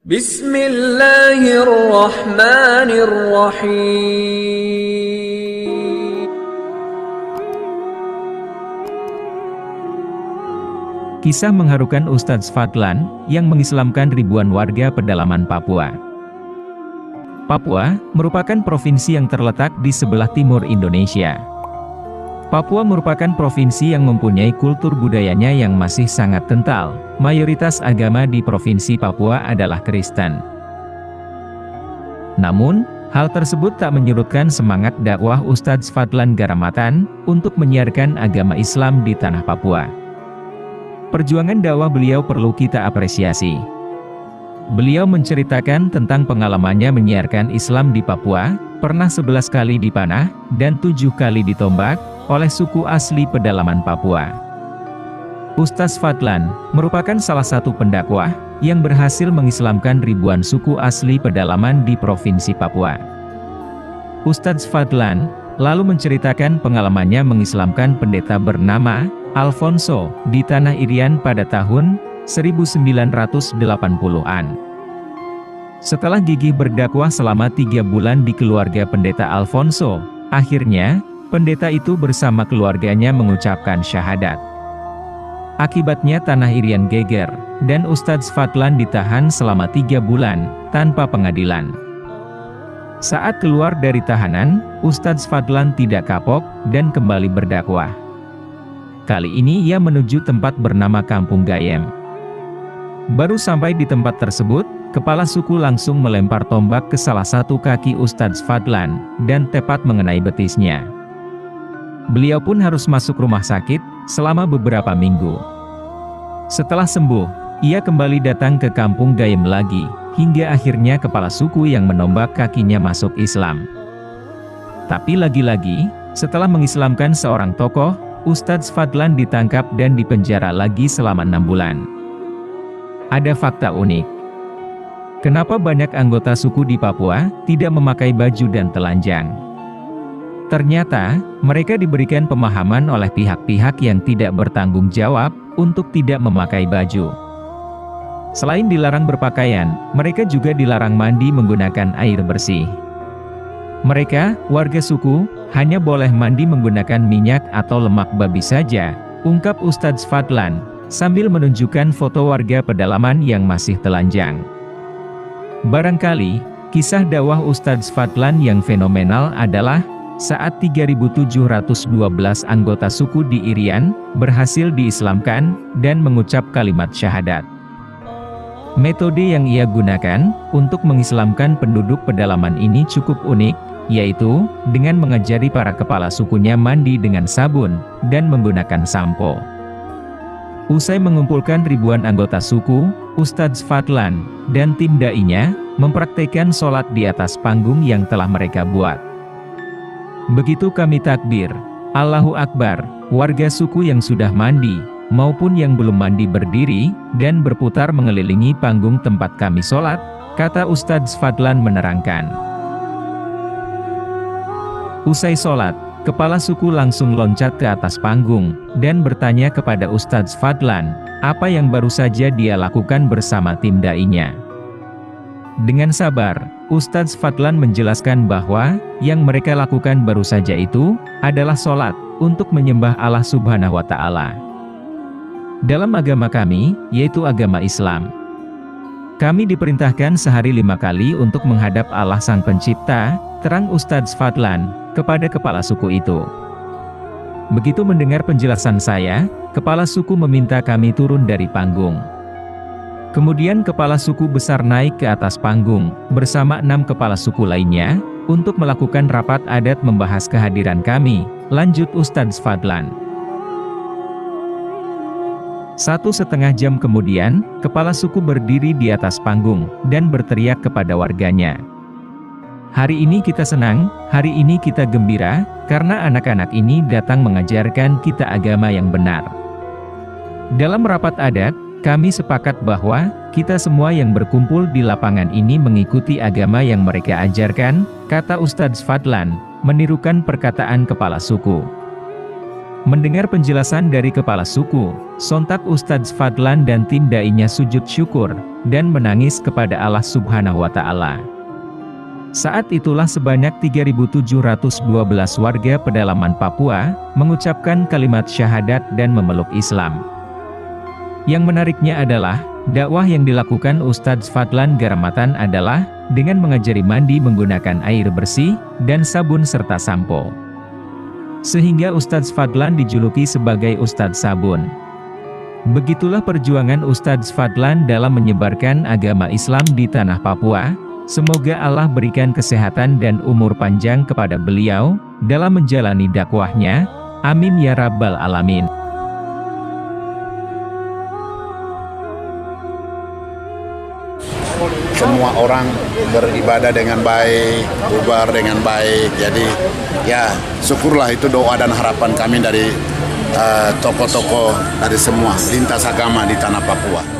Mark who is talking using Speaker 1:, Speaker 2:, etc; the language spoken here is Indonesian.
Speaker 1: Bismillahirrahmanirrahim.
Speaker 2: Kisah mengharukan Ustadz Fadlan, yang mengislamkan ribuan warga pedalaman Papua. Papua, merupakan provinsi yang terletak di sebelah timur Indonesia. Papua merupakan provinsi yang mempunyai kultur budayanya yang masih sangat kental. Mayoritas agama di provinsi Papua adalah Kristen. Namun, hal tersebut tak menyurutkan semangat dakwah Ustadz Fadlan Garamatan, untuk menyiarkan agama Islam di tanah Papua. Perjuangan dakwah beliau perlu kita apresiasi. Beliau menceritakan tentang pengalamannya menyiarkan Islam di Papua, pernah 11 kali dipanah, dan 7 kali ditombak, oleh suku asli pedalaman Papua. Ustadz Fadlan, merupakan salah satu pendakwah, yang berhasil mengislamkan ribuan suku asli pedalaman di Provinsi Papua. Ustadz Fadlan, lalu menceritakan pengalamannya mengislamkan pendeta bernama Alfonso, di Tanah Irian pada tahun 1980-an. Setelah gigih berdakwah selama 3 bulan di keluarga pendeta Alfonso, akhirnya, pendeta itu bersama keluarganya mengucapkan syahadat. Akibatnya Tanah Irian geger, dan Ustadz Fadlan ditahan selama 3 bulan, tanpa pengadilan. Saat keluar dari tahanan, Ustadz Fadlan tidak kapok, dan kembali berdakwah. Kali ini ia menuju tempat bernama Kampung Gayem. Baru sampai di tempat tersebut, kepala suku langsung melempar tombak ke salah satu kaki Ustadz Fadlan, dan tepat mengenai betisnya. Beliau pun harus masuk rumah sakit, selama beberapa minggu. Setelah sembuh, ia kembali datang ke Kampung Gayem lagi, hingga akhirnya kepala suku yang menombak kakinya masuk Islam. Tapi lagi-lagi, setelah mengislamkan seorang tokoh, Ustadz Fadlan ditangkap dan dipenjara lagi selama 6 bulan. Ada fakta unik. Kenapa banyak anggota suku di Papua tidak memakai baju dan telanjang? Ternyata, mereka diberikan pemahaman oleh pihak-pihak yang tidak bertanggung jawab untuk tidak memakai baju. Selain dilarang berpakaian, mereka juga dilarang mandi menggunakan air bersih. Mereka, warga suku, hanya boleh mandi menggunakan minyak atau lemak babi saja, ungkap Ustadz Fadlan, sambil menunjukkan foto warga pedalaman yang masih telanjang. Barangkali, kisah dakwah Ustadz Fadlan yang fenomenal adalah, saat 3.712 anggota suku di Irian, berhasil diislamkan, dan mengucap kalimat syahadat. Metode yang ia gunakan, untuk mengislamkan penduduk pedalaman ini cukup unik, yaitu, dengan mengajari para kepala sukunya mandi dengan sabun, dan menggunakan sampo. Usai mengumpulkan ribuan anggota suku, Ustadz Fadlan, dan tim da'inya, mempraktekkan sholat di atas panggung yang telah mereka buat. Begitu kami takbir, Allahu Akbar, warga suku yang sudah mandi, maupun yang belum mandi berdiri, dan berputar mengelilingi panggung tempat kami sholat, kata Ustadz Fadlan menerangkan. Usai sholat, kepala suku langsung loncat ke atas panggung, dan bertanya kepada Ustadz Fadlan, apa yang baru saja dia lakukan bersama tim da'inya. Dengan sabar, Ustadz Fadlan menjelaskan bahwa, yang mereka lakukan baru saja itu, adalah sholat, untuk menyembah Allah Subhanahu wa Ta'ala. Dalam agama kami, yaitu agama Islam, kami diperintahkan sehari 5 kali untuk menghadap Allah Sang Pencipta, terang Ustadz Fadlan, kepada kepala suku itu. Begitu mendengar penjelasan saya, kepala suku meminta kami turun dari panggung. Kemudian kepala suku besar naik ke atas panggung, bersama 6 kepala suku lainnya, untuk melakukan rapat adat membahas kehadiran kami, lanjut Ustadz Fadlan. 1,5 jam kemudian, kepala suku berdiri di atas panggung, dan berteriak kepada warganya. Hari ini kita senang, hari ini kita gembira, karena anak-anak ini datang mengajarkan kita agama yang benar. Dalam rapat adat, kami sepakat bahwa, kita semua yang berkumpul di lapangan ini mengikuti agama yang mereka ajarkan, kata Ustadz Fadlan, menirukan perkataan kepala suku. Mendengar penjelasan dari kepala suku, sontak Ustadz Fadlan dan tim dai-nya sujud syukur, dan menangis kepada Allah Subhanahu wa Ta'ala. Saat itulah sebanyak 3.712 warga pedalaman Papua, mengucapkan kalimat syahadat dan memeluk Islam. Yang menariknya adalah, dakwah yang dilakukan Ustadz Fadlan Garamatan adalah, dengan mengajari mandi menggunakan air bersih, dan sabun serta sampo. Sehingga Ustadz Fadlan dijuluki sebagai Ustadz Sabun. Begitulah perjuangan Ustadz Fadlan dalam menyebarkan agama Islam di tanah Papua. Semoga Allah berikan kesehatan dan umur panjang kepada beliau, dalam menjalani dakwahnya. Amin ya Rabbal Alamin.
Speaker 1: Semua orang beribadah dengan baik, bubar dengan baik. Jadi ya syukurlah, itu doa dan harapan kami dari tokoh-tokoh dari semua lintas agama di tanah Papua.